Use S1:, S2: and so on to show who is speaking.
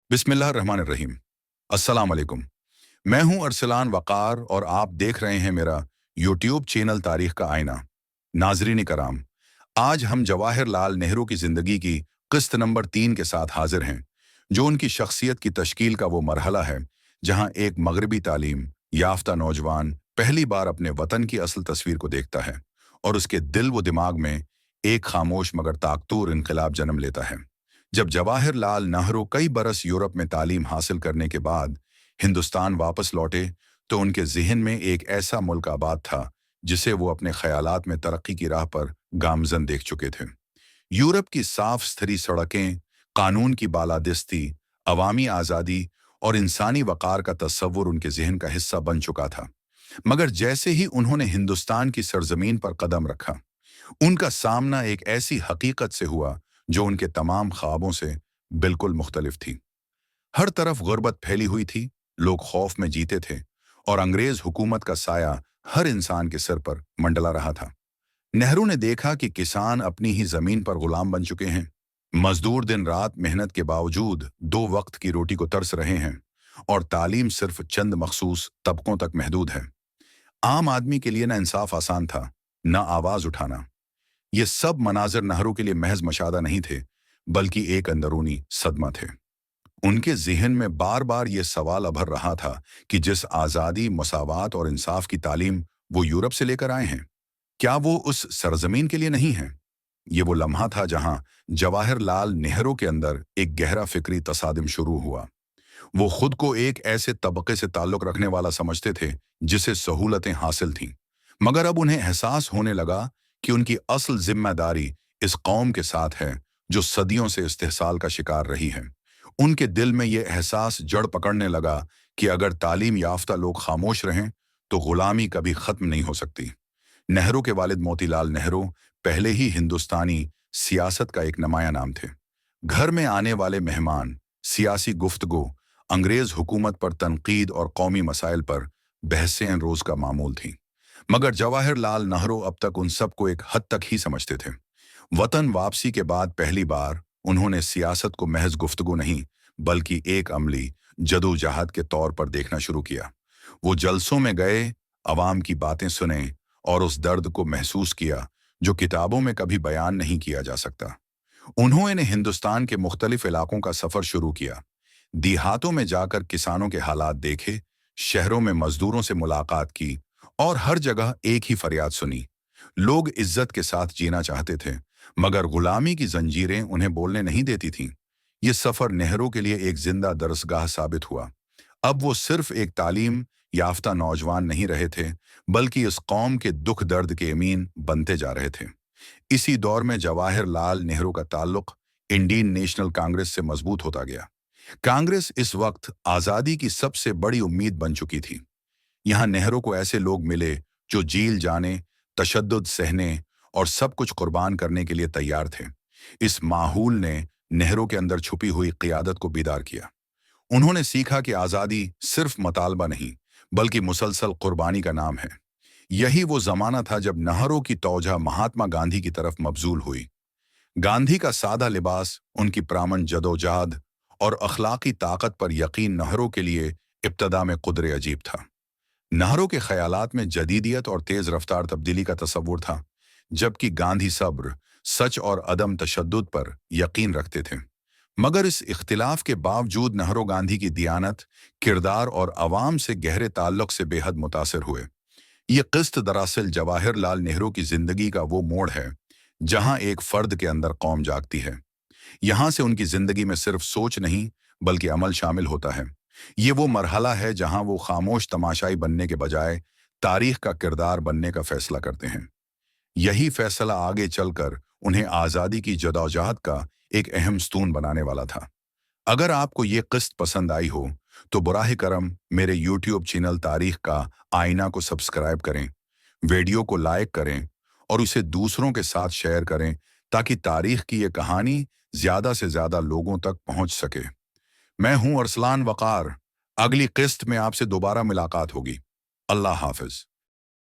S1: बिस्मिल्लाहिर्रहमानिर्रहीम। अस्सलाम वालेकुम। मैं हूं अरसलान वकार और आप देख रहे हैं मेरा यूट्यूब चैनल तारीख का आईना। नाजरीन कराम, आज हम जवाहरलाल नेहरू की जिंदगी की किस्त नंबर 3 के साथ हाजिर हैं, जो उनकी शख्सियत की तश्कील का वो मरहला है जहां एक मगरबी तालीम याफ्ता नौजवान पहली बार अपने वतन की असल तस्वीर को देखता है और उसके दिल व दिमाग में एक खामोश मगर ताकतूर इनकलाब जन्म लेता है। जब जवाहरलाल नेहरू कई बरस यूरोप में तालीम हासिल करने के बाद हिंदुस्तान वापस लौटे, तो उनके जहन में एक ऐसा मुल्क आबाद था जिसे वो अपने ख्यालात में तरक्की की राह पर गामजन देख चुके थे। यूरोप की साफ सुथरी सड़कें, कानून की बालादस्ती, अवामी आज़ादी और इंसानी वक़ार का तस्वुर उनके जहन का हिस्सा बन चुका था। मगर जैसे ही उन्होंने हिंदुस्तान की सरजमीन पर कदम रखा, उनका सामना एक ऐसी हकीकत से हुआ जो उनके तमाम ख्वाबों से बिल्कुल मुख्तलिफ थी। हर तरफ गुर्बत फैली हुई थी, लोग खौफ में जीते थे और अंग्रेज हुकूमत का साया हर इंसान के सिर पर मंडला रहा था। नेहरू ने देखा कि किसान अपनी ही जमीन पर गुलाम बन चुके हैं, मजदूर दिन रात मेहनत के बावजूद 2 वक्त की रोटी को तरस रहे हैं और तालीम सिर्फ चंद मखसूस तबकों तक महदूद है। आम आदमी के लिए ना इंसाफ आसान था, ना आवाज उठाना। ये सब मनाजिर नेहरू के लिए महज मशादा नहीं थे, बल्कि एक अंदरूनी सदमा थे। उनके ज़हन में बार बार ये सवाल अभर रहा था कि जिस आज़ादी, मसावात और इंसाफ की तालीम वो यूरोप से लेकर आए हैं, क्या वो उस सरजमीन के लिए नहीं है? ये वो लम्हा था जहां जवाहरलाल नेहरू के अंदर एक गहरा फिक्री तसादम शुरू हुआ। वो खुद को एक ऐसे तबके से ताल्लुक रखने वाला समझते थे जिसे सहूलतें हासिल थीं, मगर अब उन्हें एहसास होने लगा कि उनकी असल जिम्मेदारी इस कौम के साथ है जो सदियों से इस्तेहसाल का शिकार रही है। उनके दिल में यह एहसास जड़ पकड़ने लगा कि अगर तालीम याफ्ता लोग खामोश रहें तो गुलामी कभी खत्म नहीं हो सकती। नेहरू के वालिद मोतीलाल नेहरू पहले ही हिंदुस्तानी सियासत का एक नमाया नाम थे। घर में आने वाले मेहमान, सियासी गुफ्तगू, अंग्रेज हुकूमत पर तनकीद और कौमी मसाइल पर बहसें रोज का मामूल थीं। मगर जवाहरलाल नेहरू अब तक उन सबको एक हद तक ही समझते थे। वतन वापसी के बाद पहली बार उन्होंने सियासत को महज गुफ्तगू नहीं, बल्कि एक अमली जदोजहद के तौर पर देखना शुरू किया। वो जलसों में गए, अवाम की बातें सुने और उस दर्द को महसूस किया जो किताबों में कभी बयान नहीं किया जा सकता। उन्होंने हिंदुस्तान के मुख्तलिफ इलाकों का सफर शुरू किया, देहातों में जाकर किसानों के हालात देखे, शहरों में मजदूरों से मुलाकात की और हर जगह एक ही फरियाद सुनी। लोग इज्जत के साथ जीना चाहते थे, मगर गुलामी की जंजीरें उन्हें बोलने नहीं देती थीं। ये सफर नेहरू के लिए एक जिंदा दरसगाह साबित हुआ। अब वो सिर्फ एक तालीम याफ्ता नौजवान नहीं रहे थे, बल्कि इस कौम के दुख दर्द के अमीन बनते जा रहे थे। इसी दौर में जवाहरलाल नेहरू का ताल्लुक इंडियन नेशनल कांग्रेस से मजबूत होता गया। कांग्रेस इस वक्त आज़ादी की सबसे बड़ी उम्मीद बन चुकी थी। यहाँ नेहरू को ऐसे लोग मिले जो जील जाने, तशद्दुद सहने और सब कुछ कुर्बान करने के लिए तैयार थे। इस माहौल ने नेहरू के अंदर छुपी हुई क़ियादत को बीदार किया। उन्होंने सीखा कि आज़ादी सिर्फ मतालबा नहीं, बल्कि मुसलसल कुर्बानी का नाम है। यही वो ज़माना था जब नेहरू की तौजह महात्मा गांधी की तरफ मबजूल हुई। गांधी का सादा लिबास, उनकी प्रामण जदोजहद और अखलाकी ताकत पर यकीन नेहरू के लिए इब्तदा में कुदरे अजीब था। नेहरू के ख्यालात में जदीदियत और तेज रफ्तार तब्दीली का तस्वुर था, जबकि गांधी सब्र, सच और अदम तशद्दुद पर यकीन रखते थे। मगर इस इख्तिलाफ के बावजूद नेहरू गांधी की दियानत, किरदार और अवाम से गहरे ताल्लुक से बेहद मुतासिर हुए। ये किस्त दरअसल जवाहरलाल नेहरू की जिंदगी का वो मोड़ है जहां एक फर्द के अंदर कौम जागती है। यहां से उनकी जिंदगी में सिर्फ सोच नहीं, बल्कि अमल शामिल होता है। ये वो मरहला है जहां वो खामोश तमाशाई बनने के बजाय तारीख का किरदार बनने का फैसला करते हैं। यही फैसला आगे चलकर उन्हें आज़ादी की जदोजहद का एक अहम स्तून बनाने वाला था। अगर आपको ये किस्त पसंद आई हो, तो बुराह करम मेरे यूट्यूब चैनल तारीख का आईना को सब्सक्राइब करें, वीडियो को लाइक करें और उसे दूसरों के साथ शेयर करें, ताकि तारीख की ये कहानी ज़्यादा से ज़्यादा लोगों तक पहुंच सके। मैं हूं अरसलान वकार। अगली किस्त में आपसे दोबारा मुलाकात होगी। अल्लाह हाफिज।